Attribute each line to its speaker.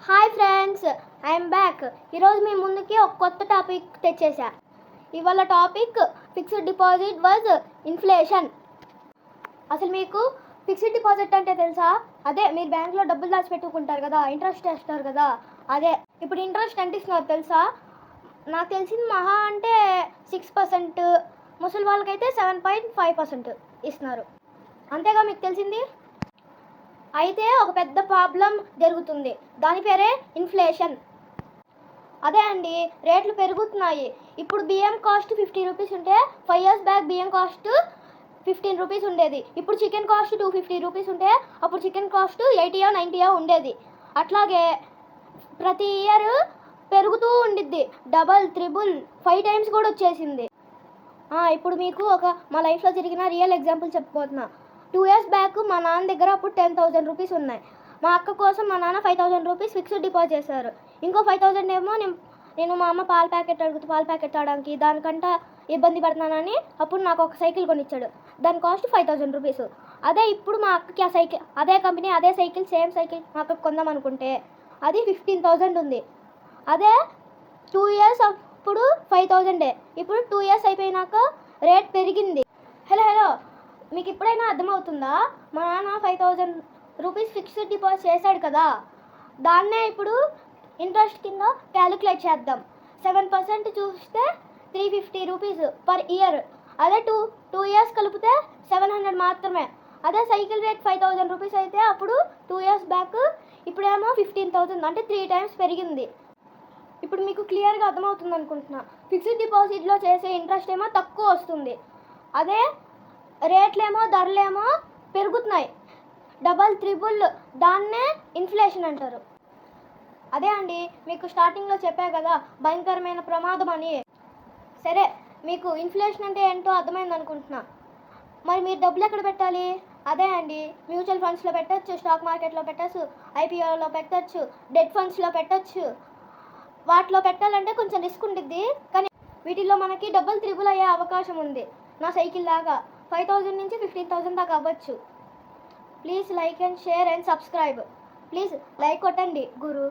Speaker 1: Hi friends, I'm back. ఈరోజు మీ ముందుకి ఒక కొత్త టాపిక్ తెచ్చేసా. ఇవాళ topic fixed deposit was inflation. అసలు మీకు ఫిక్స్డ్ డిపాజిట్ అంటే తెలుసా? అదే మీరు బ్యాంక్లో డబ్బులు దాచిపెట్టుకుంటారు కదా, ఇంట్రెస్ట్ వేస్తారు కదా, అదే. ఇప్పుడు ఇంట్రెస్ట్ ఎంత ఇస్తున్నారు తెలుసా? నాకు తెలిసింది మహా అంటే 6%, ముసలి వాళ్ళకైతే 7.5% ఇస్తున్నారు. అంతేగా మీకు తెలిసింది. అయితే ఒక పెద్ద ప్రాబ్లం జరుగుతుంది, దాని పేరే ఇన్ఫ్లేషన్. అదే అండి, రేట్లు పెరుగుతున్నాయి. ఇప్పుడు బియ్యం కాస్ట్ 50 రూపీస్ ఉంటే 5 years బ్యాక్ బియ్యం కాస్ట్ 15 రూపీస్ ఉండేది. ఇప్పుడు చికెన్ కాస్ట్ 250 రూపీస్ ఉంటే అప్పుడు చికెన్ కాస్ట్ 80 90 ఉండేది. అట్లాగే ప్రతి ఇయర్ పెరుగుతూ ఉండిద్ది. డబల్, త్రిబుల్, 5 times కూడా వచ్చేసింది. ఇప్పుడు మీకు మా లైఫ్లో జరిగిన రియల్ ఎగ్జాంపుల్ చెప్పుకోతున్నా. 2 years బ్యాక్ మా నాన్న దగ్గర అప్పుడు 10,000 రూపీస్ ఉన్నాయి. మా అక్క కోసం మా నాన్న 5,000 రూపీస్ ఫిక్స్డ్ డిపాజిట్ చేశారు. ఇంకో 5,000 ఏమో నేను మా అమ్మ పాల ప్యాకెట్ ఆడడానికి దానికంట ఇబ్బంది పడుతున్నానని అప్పుడు నాకు ఒక సైకిల్ కొనిచ్చాడు. దాని కాస్ట్ 5,000 రూపీస్. అదే ఇప్పుడు మా అక్కకి ఆ సైకిల్, అదే కంపెనీ, అదే సైకిల్, సేమ్ సైకిల్ మా అక్కకి కొందాం అనుకుంటే అది 15,000 ఉంది. అదే 2 years అప్పుడు 5,000. ఇప్పుడు 2 years అయిపోయినాక రేట్ పెరిగింది. హలో, మీకు ఎప్పుడైనా అర్థమవుతుందా? మా నాన్న 5,000 రూపీస్ ఫిక్స్డ్ డిపాజిట్ చేశాడు కదా, దాన్నే ఇప్పుడు ఇంట్రెస్ట్ కింద క్యాలిక్యులేట్ చేద్దాం. 7% చూస్తే 350 రూపీస్ పర్ ఇయర్. అదే 2 years కలిపితే 700 మాత్రమే. అదే సైకిల్ రేట్ 5,000 రూపీస్ అయితే అప్పుడు 2 years బ్యాక్ ఇప్పుడేమో 15,000, అంటే 3 times పెరిగింది. ఇప్పుడు మీకు క్లియర్గా అర్థమవుతుంది అనుకుంటున్నా. ఫిక్స్డ్ డిపాజిట్లో చేసే ఇంట్రెస్ట్ ఏమో తక్కువ వస్తుంది, అదే రేట్లేమో ధరలేమో పెరుగుతున్నాయి. డబల్, త్రిబుల్, దాన్నే ఇన్ఫ్లేషన్ అంటారు. అదే అండి, మీకు స్టార్టింగ్లో చెప్పా కదా భయంకరమైన ప్రమాదం అని. సరే, మీకు ఇన్ఫ్లేషన్ అంటే ఏంటో అర్థమైంది అనుకుంటున్నా. మరి మీరు డబ్బులు ఎక్కడ పెట్టాలి? అదే అండి, మ్యూచువల్ ఫండ్స్లో పెట్టచ్చు, స్టాక్ మార్కెట్లో పెట్టచ్చు, ఐపీఓలో పెట్టచ్చు, డెట్ ఫండ్స్లో పెట్టచ్చు. వాటిలో పెట్టాలంటే కొంచెం రిస్క్ ఉంటుంది, కానీ వీటిల్లో మనకి డబుల్, త్రిబుల్ అయ్యే అవకాశం ఉంది. నా సైకిల్ లాగా 5,000 నుంచి 15,000 దాకా అవ్వచ్చు. Please like and share and subscribe. Please like కొట్టండి గురు.